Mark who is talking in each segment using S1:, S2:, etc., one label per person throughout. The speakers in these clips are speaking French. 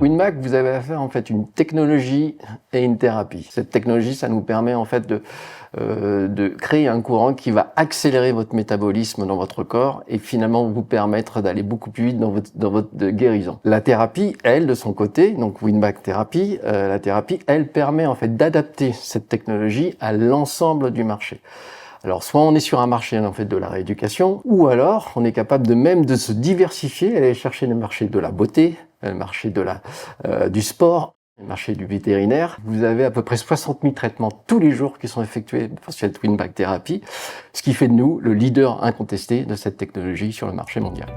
S1: Winback, vous avez affaire en fait une technologie et une thérapie. Cette technologie, ça nous permet en fait de créer un courant qui va accélérer votre métabolisme dans votre corps et finalement vous permettre d'aller beaucoup plus vite dans votre guérison. La thérapie, elle, de son côté, donc Winback Thérapie, la thérapie, elle permet en fait d'adapter cette technologie à l'ensemble du marché. Alors, soit on est sur un marché en fait de la rééducation, ou alors on est capable de se diversifier, aller chercher le marché de la beauté, le marché du sport, le marché du vétérinaire. Vous avez à peu près 60 000 traitements tous les jours qui sont effectués sur cette Winback Thérapie, ce qui fait de nous le leader incontesté de cette technologie sur le marché mondial.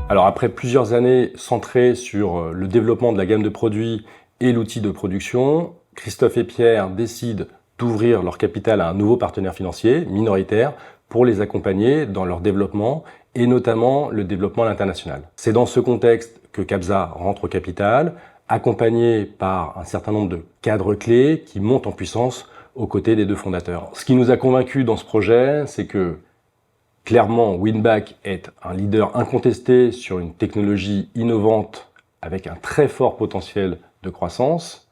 S2: Alors après plusieurs années centrées sur le développement de la gamme de produits et l'outil de production, Christophe et Pierre décident d'ouvrir leur capital à un nouveau partenaire financier minoritaire pour les accompagner dans leur développement et notamment le développement à l'international. C'est dans ce contexte que Cabza rentre au capital, accompagné par un certain nombre de cadres clés qui montent en puissance aux côtés des deux fondateurs. Ce qui nous a convaincus dans ce projet, c'est que clairement, Winback est un leader incontesté sur une technologie innovante avec un très fort potentiel de croissance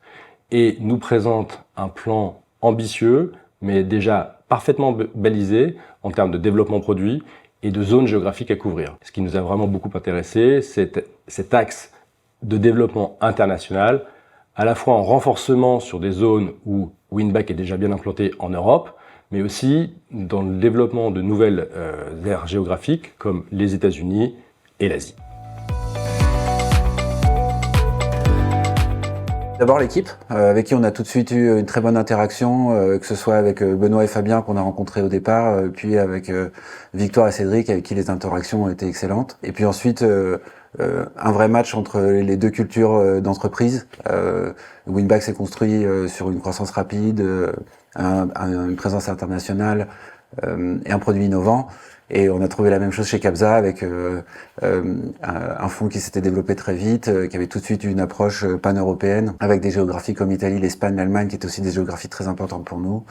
S2: et nous présente un plan ambitieux, mais déjà parfaitement balisé en termes de développement produit et de zones géographiques à couvrir. Ce qui nous a vraiment beaucoup intéressé, c'est cet axe de développement international, à la fois en renforcement sur des zones où Winback est déjà bien implanté en Europe, mais aussi dans le développement de nouvelles aires géographiques comme les États-Unis et l'Asie.
S3: D'abord l'équipe, avec qui on a tout de suite eu une très bonne interaction, que ce soit avec Benoît et Fabien qu'on a rencontrés au départ, puis avec Victoire et Cédric avec qui les interactions ont été excellentes. Et puis ensuite un vrai match entre les deux cultures d'entreprise. Winback s'est construit sur une croissance rapide, une présence internationale et un produit innovant. Et on a trouvé la même chose chez Cabza avec un fonds qui s'était développé très vite, qui avait tout de suite une approche pan-européenne, avec des géographies comme l'Italie, l'Espagne, l'Allemagne, qui étaient aussi des géographies très importantes pour nous,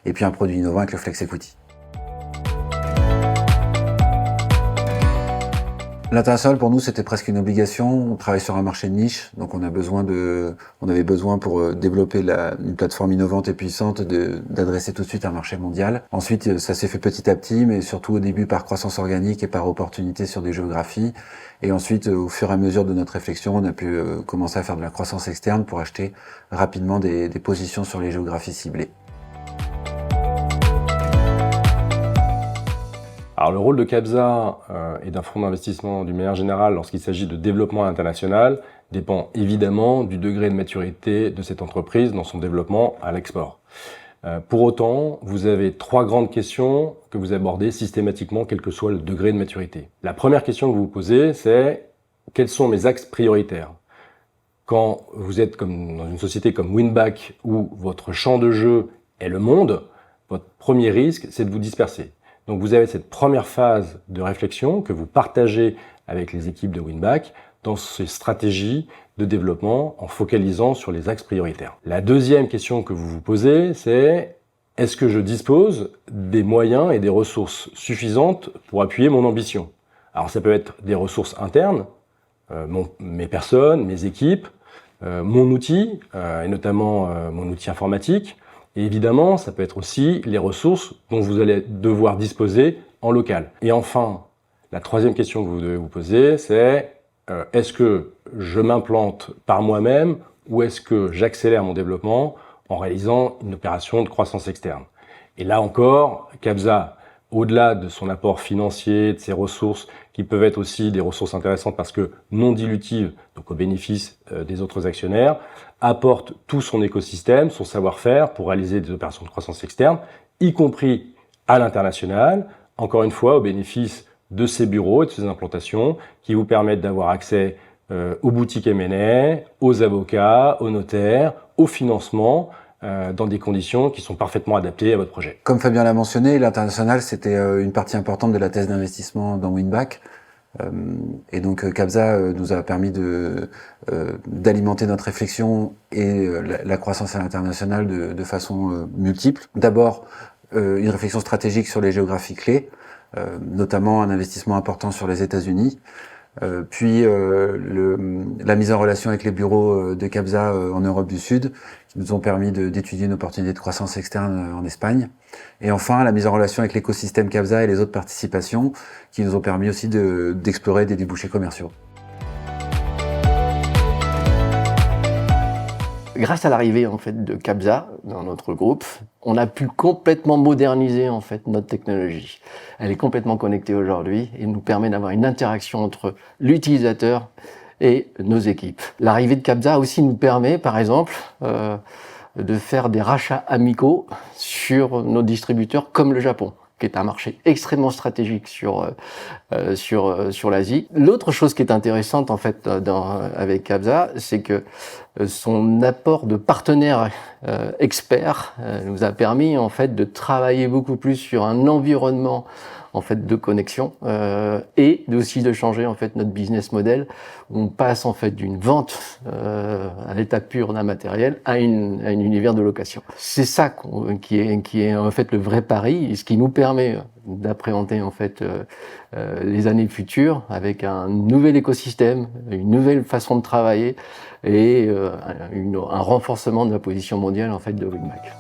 S3: et puis un produit innovant avec le Flex Equity. L'international pour nous c'était presque une obligation. On travaille sur un marché de niche, donc on avait besoin pour développer une plateforme innovante et puissante d'adresser tout de suite un marché mondial. Ensuite ça s'est fait petit à petit, mais surtout au début par croissance organique et par opportunité sur des géographies. Et ensuite au fur et à mesure de notre réflexion, on a pu commencer à faire de la croissance externe pour acheter rapidement des positions sur les géographies ciblées.
S2: Alors le rôle de Cabza et d'un fonds d'investissement d'une manière générale lorsqu'il s'agit de développement international dépend évidemment du degré de maturité de cette entreprise dans son développement à l'export. Pour autant, vous avez trois grandes questions que vous abordez systématiquement quel que soit le degré de maturité. La première question que vous vous posez, c'est quels sont mes axes prioritaires ? Quand vous êtes comme dans une société comme Winback où votre champ de jeu est le monde, votre premier risque, c'est de vous disperser. Donc vous avez cette première phase de réflexion que vous partagez avec les équipes de Winback dans ces stratégies de développement en focalisant sur les axes prioritaires. La deuxième question que vous vous posez, c'est est-ce que je dispose des moyens et des ressources suffisantes pour appuyer mon ambition ? Alors ça peut être des ressources internes, mes personnes, mes équipes, mon outil, et notamment mon outil informatique. Et évidemment, ça peut être aussi les ressources dont vous allez devoir disposer en local. Et enfin, la troisième question que vous devez vous poser, c'est est-ce que je m'implante par moi-même ou est-ce que j'accélère mon développement en réalisant une opération de croissance externe ? Et là encore, Cabza, au-delà de son apport financier, de ses ressources, qui peuvent être aussi des ressources intéressantes parce que non dilutives, donc au bénéfice des autres actionnaires, apporte tout son écosystème, son savoir-faire pour réaliser des opérations de croissance externe, y compris à l'international, encore une fois au bénéfice de ses bureaux et de ses implantations qui vous permettent d'avoir accès aux boutiques M&A, aux avocats, aux notaires, au financement, dans des conditions qui sont parfaitement adaptées à votre projet.
S3: Comme Fabien l'a mentionné, l'international c'était une partie importante de la thèse d'investissement dans Winback. Et donc Cabza nous a permis d'alimenter notre réflexion et la croissance à l'international de façon multiple. D'abord une réflexion stratégique sur les géographies clés, notamment un investissement important sur les États-Unis. puis la mise en relation avec les bureaux de Capza en Europe du Sud, qui nous ont permis d'étudier une opportunité de croissance externe en Espagne. Et enfin, la mise en relation avec l'écosystème Capza et les autres participations, qui nous ont permis aussi d'explorer des débouchés commerciaux.
S1: Grâce à l'arrivée en fait de Capza dans notre groupe, on a pu complètement moderniser en fait notre technologie. Elle est complètement connectée aujourd'hui et nous permet d'avoir une interaction entre l'utilisateur et nos équipes. L'arrivée de Capza aussi nous permet, par exemple, de faire des rachats amicaux sur nos distributeurs comme le Japon, qui est un marché extrêmement stratégique sur l'Asie. L'autre chose qui est intéressante en fait avec Capza, c'est que son apport de partenaires experts nous a permis en fait de travailler beaucoup plus sur un environnement en fait de connexion et aussi de changer en fait notre business model où on passe en fait d'une vente à l'état pur d'un matériel à un univers de location. C'est ça qui est en fait le vrai pari et ce qui nous permet d'appréhender en fait les années futures avec un nouvel écosystème, une nouvelle façon de travailler et un renforcement de la position mondiale en fait de Widmac.